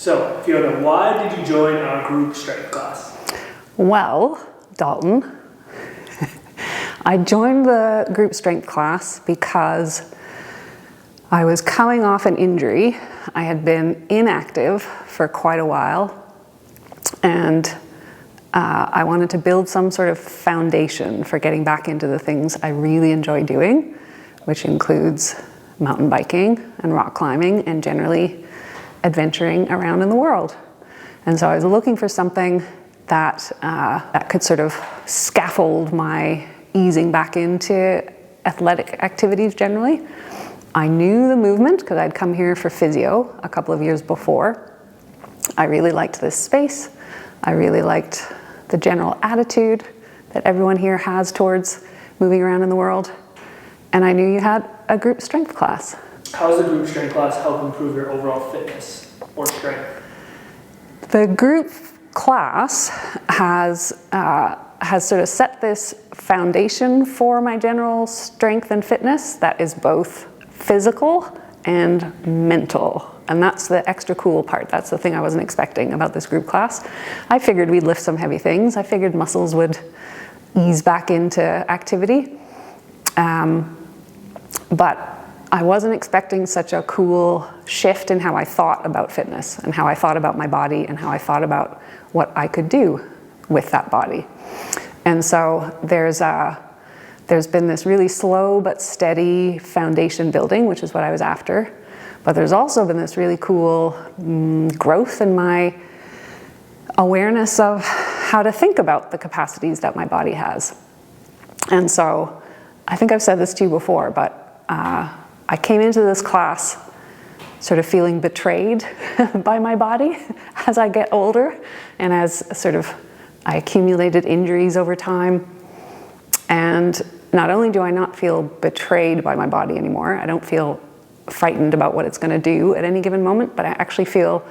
So, Fiona, why did you join our group strength class? Well, Dalton, I joined the group strength class because I was coming off an injury. I had been inactive for quite a while, and I wanted to build some sort of foundation for getting back into the things I really enjoy doing, which includes mountain biking and rock climbing and generally adventuring around in the world. And so I was looking for something that could sort of scaffold my easing back into athletic activities generally. I knew the movement because I'd come here for physio a couple of years before. I really liked this space. I really liked the general attitude that everyone here has towards moving around in the world. And I knew you had a group strength class. How does the group strength class help improve your overall fitness or strength? The group class has sort of set this foundation for my general strength and fitness that is both physical and mental. And that's the extra cool part. That's the thing I wasn't expecting about this group class. I figured we'd lift some heavy things. I figured muscles would ease back into activity. But I wasn't expecting such a cool shift in how I thought about fitness and how I thought about my body and how I thought about what I could do with that body. And so there's been this really slow but steady foundation building, which is what I was after. But there's also been this really cool growth in my awareness of how to think about the capacities that my body has. And so I think I've said this to you before, but I came into this class sort of feeling betrayed by my body as I get older and as sort of I accumulated injuries over time. And not only do I not feel betrayed by my body anymore, I don't feel frightened about what it's going to do at any given moment, but I actually feel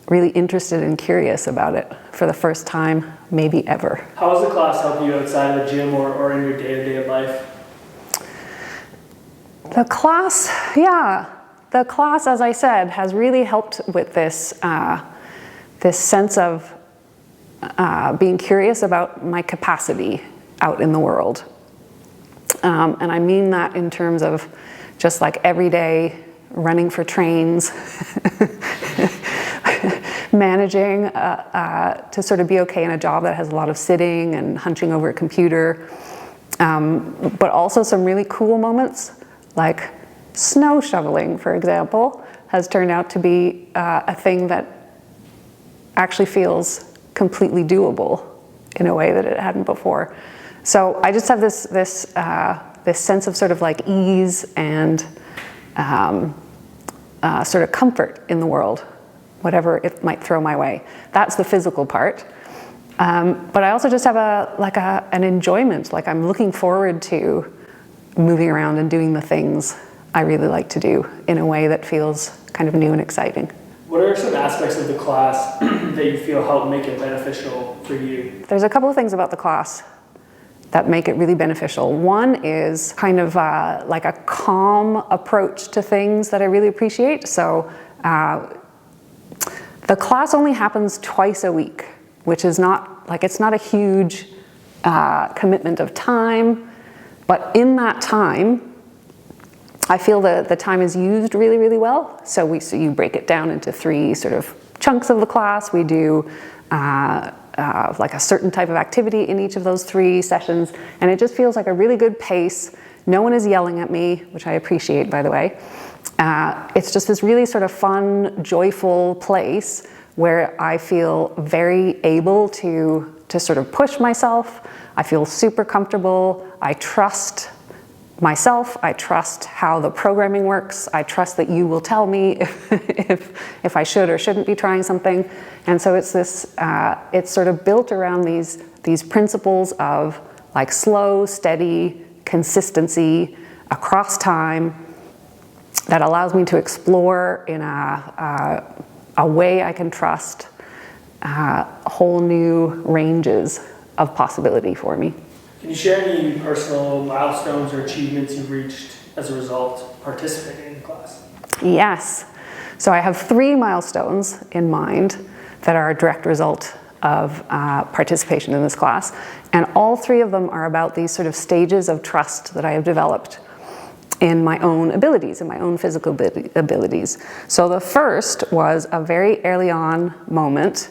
really interested and curious about it for the first time, maybe ever. How has the class helped you outside of the gym or in your day-to-day life? The class, as I said, has really helped with this sense of being curious about my capacity out in the world. And I mean that in terms of just like every day running for trains, managing to sort of be okay in a job that has a lot of sitting and hunching over a computer, but also some really cool moments. Like snow shoveling, for example, has turned out to be a thing that actually feels completely doable in a way that it hadn't before. So I just have this sense of sort of like ease and sort of comfort in the world, whatever it might throw my way. That's the physical part. But I also just have an enjoyment, like I'm looking forward to moving around and doing the things I really like to do in a way that feels kind of new and exciting. What are some aspects of the class that you feel help make it beneficial for you? There's a couple of things about the class that make it really beneficial. One is kind of like a calm approach to things that I really appreciate. So the class only happens twice a week, which is not like, it's not a huge commitment of time. But in that time, I feel the time is used really, really well. So you break it down into 3 sort of chunks of the class. We do like a certain type of activity in each of those 3 sessions. And it just feels like a really good pace. No one is yelling at me, which I appreciate, by the way. It's just this really sort of fun, joyful place where I feel very able to sort of push myself. I feel super comfortable. I trust myself. I trust how the programming works. I trust that you will tell me if I should or shouldn't be trying something. And so it's this, it's sort of built around these principles of like slow, steady consistency across time that allows me to explore in a way I can trust whole new ranges of possibility for me. Can you share any personal milestones or achievements you've reached as a result of participating in the class? Yes. So I have 3 milestones in mind that are a direct result of participation in this class. And all 3 of them are about these sort of stages of trust that I have developed in my own abilities, in my own physical abilities. So the first was a very early on moment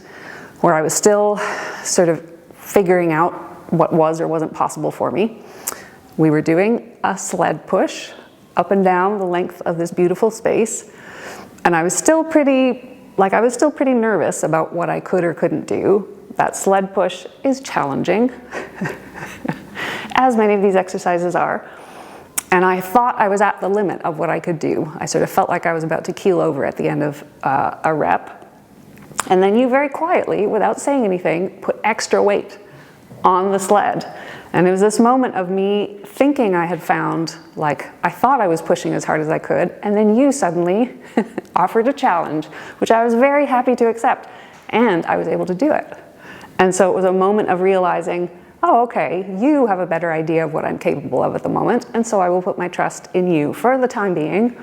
where I was still sort of figuring out what was or wasn't possible for me. We were doing a sled push up and down the length of this beautiful space. And I was still pretty nervous about what I could or couldn't do. That sled push is challenging, as many of these exercises are. And I thought I was at the limit of what I could do. I sort of felt like I was about to keel over at the end of a rep. And then you very quietly, without saying anything, put extra weight on the sled. And it was this moment of me thinking I had found, like, I thought I was pushing as hard as I could, and then you suddenly offered a challenge, which I was very happy to accept, and I was able to do it. And so it was a moment of realizing, oh, okay, you have a better idea of what I'm capable of at the moment, and so I will put my trust in you for the time being.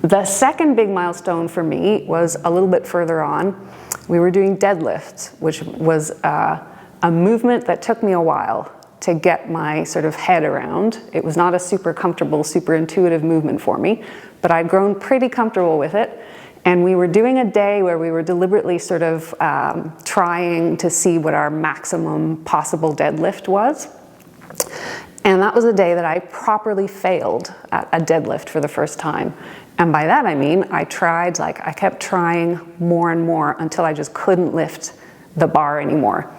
The second big milestone for me was a little bit further on. We were doing deadlifts, which was a movement that took me a while to get my sort of head around. It was not a super comfortable, super intuitive movement for me, but I'd grown pretty comfortable with it. And we were doing a day where we were deliberately sort of trying to see what our maximum possible deadlift was. And that was a day that I properly failed at a deadlift for the first time. And by that I mean, I kept trying more and more until I just couldn't lift the bar anymore.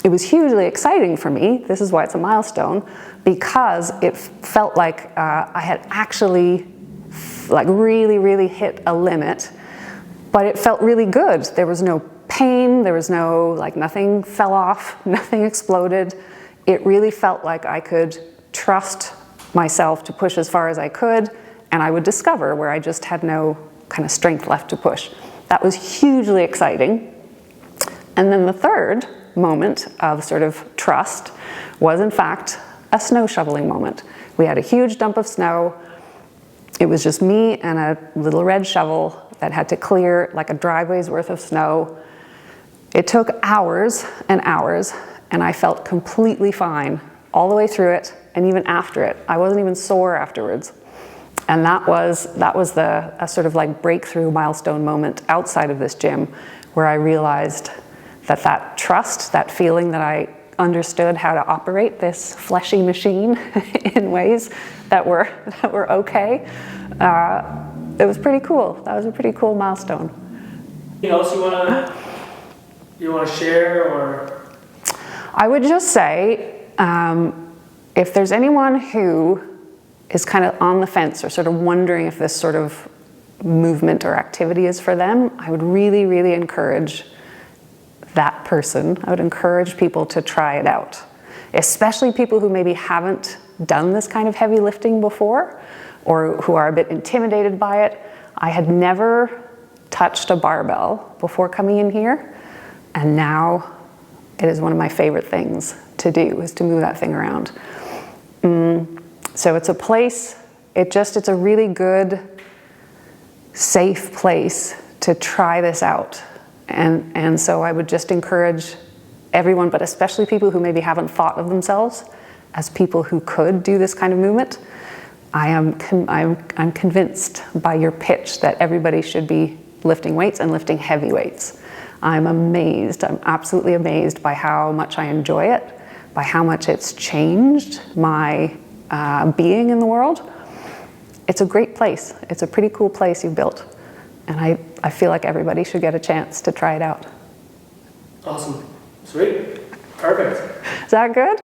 It was hugely exciting for me, this is why it's a milestone, because it felt like I had actually really hit a limit, but it felt really good. There was no pain, there was no, nothing fell off, nothing exploded. It really felt like I could trust myself to push as far as I could, and I would discover where I just had no kind of strength left to push. That was hugely exciting. And then the third moment of sort of trust was in fact a snow shoveling moment. We had a huge dump of snow. It was just me and a little red shovel that had to clear like a driveway's worth of snow. It took hours and hours, and I felt completely fine all the way through it, and even after it. I wasn't even sore afterwards. And that was a sort of like breakthrough milestone moment outside of this gym, where I realized that trust, that feeling that I understood how to operate this fleshy machine in ways that were okay. It was pretty cool. That was a pretty cool milestone. Anything else you want to share, or? I would just say, if there's anyone who is kind of on the fence or sort of wondering if this sort of movement or activity is for them, I would really encourage that person. I would encourage people to try it out, especially people who maybe haven't done this kind of heavy lifting before, or who are a bit intimidated by it. I had never touched a barbell before coming in here, and now it is one of my favorite things to do, is to move that thing around. So it's a place, it's a really good, safe place to try this out. And so I would just encourage everyone, but especially people who maybe haven't thought of themselves as people who could do this kind of movement. I'm convinced by your pitch that everybody should be lifting weights and lifting heavy weights. I'm absolutely amazed by how much I enjoy it, by how much it's changed my being in the world. It's a great place. It's a pretty cool place you've built. And I feel like everybody should get a chance to try it out. Awesome. Sweet. Perfect. Is that good?